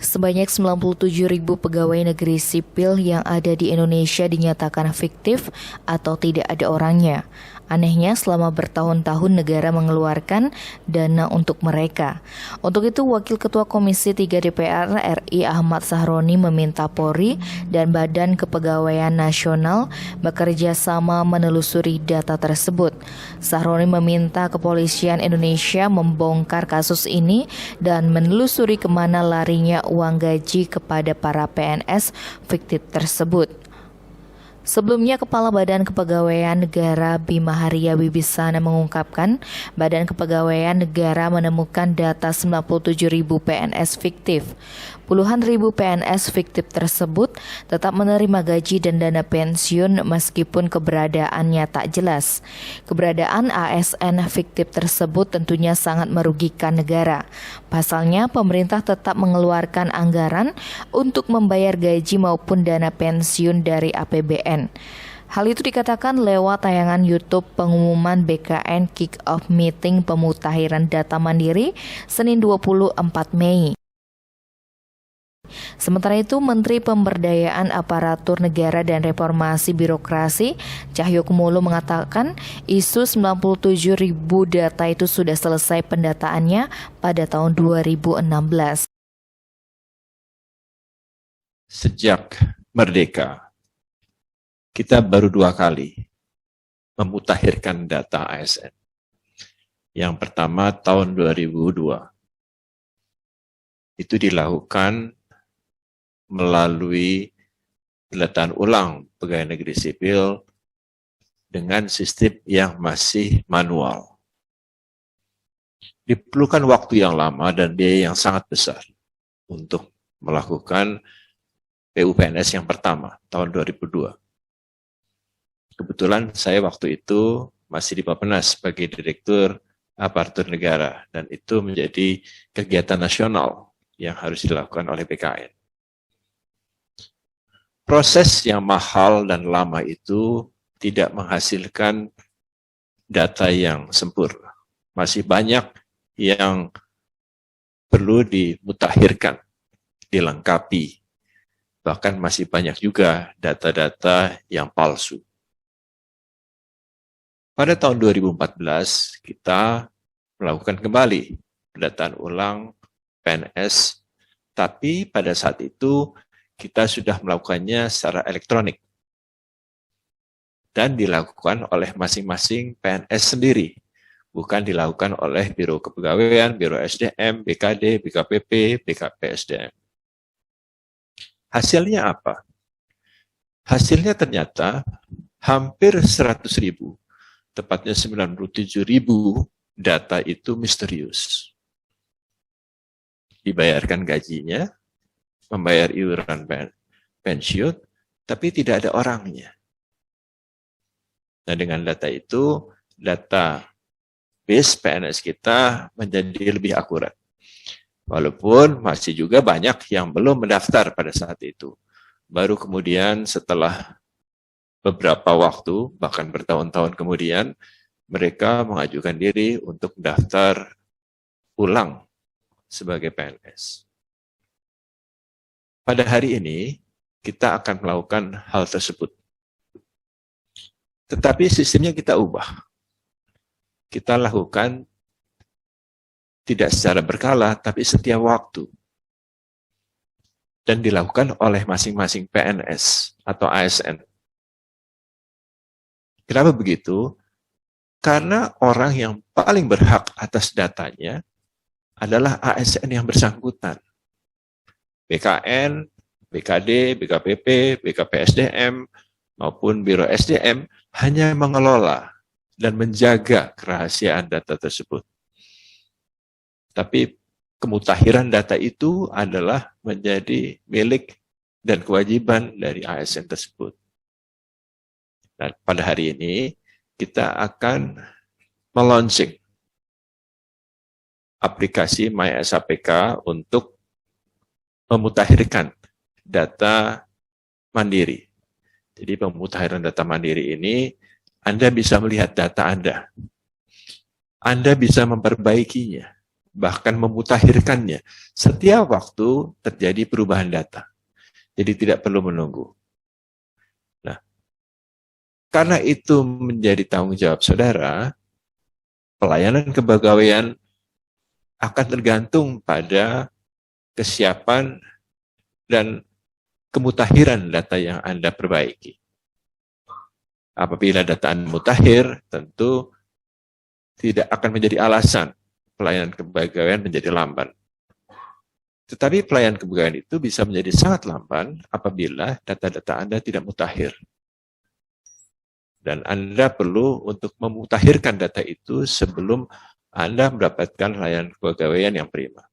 Sebanyak 97.000 pegawai negeri sipil yang ada di Indonesia dinyatakan fiktif atau tidak ada orangnya. Anehnya, selama bertahun-tahun negara mengeluarkan dana untuk mereka. Untuk itu, Wakil Ketua Komisi 3 DPR RI Ahmad Sahroni meminta Polri dan Badan Kepegawaian Nasional bekerja sama menelusuri data tersebut. Sahroni meminta Kepolisian Indonesia membongkar kasus ini dan menelusuri kemana larinya uang gaji kepada para PNS fiktif tersebut. Sebelumnya, Kepala Badan Kepegawaian Negara Bima Haria Wibisana mengungkapkan, Badan Kepegawaian Negara menemukan data 97.000 PNS fiktif. Puluhan ribu PNS fiktif tersebut tetap menerima gaji dan dana pensiun meskipun keberadaannya tak jelas. Keberadaan ASN fiktif tersebut tentunya sangat merugikan negara. Pasalnya, pemerintah tetap mengeluarkan anggaran untuk membayar gaji maupun dana pensiun dari APBN. Hal itu dikatakan lewat tayangan YouTube pengumuman BKN Kick-Off Meeting Pemutahiran Data Mandiri Senin 24 Mei. Sementara itu, Menteri Pemberdayaan Aparatur Negara dan Reformasi Birokrasi Cahyokumolo mengatakan isu 97.000 data itu sudah selesai pendataannya pada tahun 2016. Sejak merdeka, kita baru 2 kali memutakhirkan data ASN. Yang pertama tahun 2002. Itu dilakukan melalui pendataan ulang pegawai negeri sipil dengan sistem yang masih manual. Diperlukan waktu yang lama dan biaya yang sangat besar untuk melakukan PUPNS yang pertama tahun 2002. Kebetulan saya waktu itu masih di Bappenas sebagai Direktur Aparatur Negara, dan itu menjadi kegiatan nasional yang harus dilakukan oleh BKN. Proses yang mahal dan lama itu tidak menghasilkan data yang sempurna. Masih banyak yang perlu dimutakhirkan, dilengkapi. Bahkan masih banyak juga data-data yang palsu. Pada tahun 2014, kita melakukan kembali pendataan ulang PNS, tapi pada saat itu kita sudah melakukannya secara elektronik dan dilakukan oleh masing-masing PNS sendiri, bukan dilakukan oleh Biro Kepegawaian, Biro SDM, BKD, BKPP, BKPSDM. Hasilnya apa? Hasilnya ternyata hampir 100.000, tepatnya 97.000 data itu misterius. Dibayarkan gajinya, membayar iuran pensiun, tapi tidak ada orangnya. Nah, dengan data itu, data base PNS kita menjadi lebih akurat. Walaupun masih juga banyak yang belum mendaftar pada saat itu. Baru kemudian setelah beberapa waktu, bahkan bertahun-tahun kemudian, mereka mengajukan diri untuk mendaftar ulang sebagai PNS. Pada hari ini, kita akan melakukan hal tersebut. Tetapi sistemnya kita ubah. Kita lakukan tidak secara berkala, tapi setiap waktu. Dan dilakukan oleh masing-masing PNS atau ASN. Kenapa begitu? Karena orang yang paling berhak atas datanya adalah ASN yang bersangkutan. BKN, BKD, BKPP, BKPSDM, maupun Biro SDM hanya mengelola dan menjaga kerahasiaan data tersebut. Tapi kemutakhiran data itu adalah menjadi milik dan kewajiban dari ASN tersebut. Dan pada hari ini kita akan melaunching aplikasi MySAPK untuk memutakhirkan data mandiri. Jadi pemutakhiran data mandiri ini, Anda bisa melihat data Anda. Anda bisa memperbaikinya bahkan memutakhirkannya. Setiap waktu terjadi perubahan data. Jadi tidak perlu menunggu. Nah, karena itu menjadi tanggung jawab saudara, pelayanan kepegawaian akan tergantung pada kesiapan dan kemutakhiran data yang Anda perbaiki. Apabila data Anda mutakhir, tentu tidak akan menjadi alasan pelayanan kepegawaian menjadi lamban. Tetapi pelayanan kepegawaian itu bisa menjadi sangat lamban apabila data-data Anda tidak mutakhir. Dan Anda perlu untuk memutakhirkan data itu sebelum Anda mendapatkan layanan kepegawaian yang prima.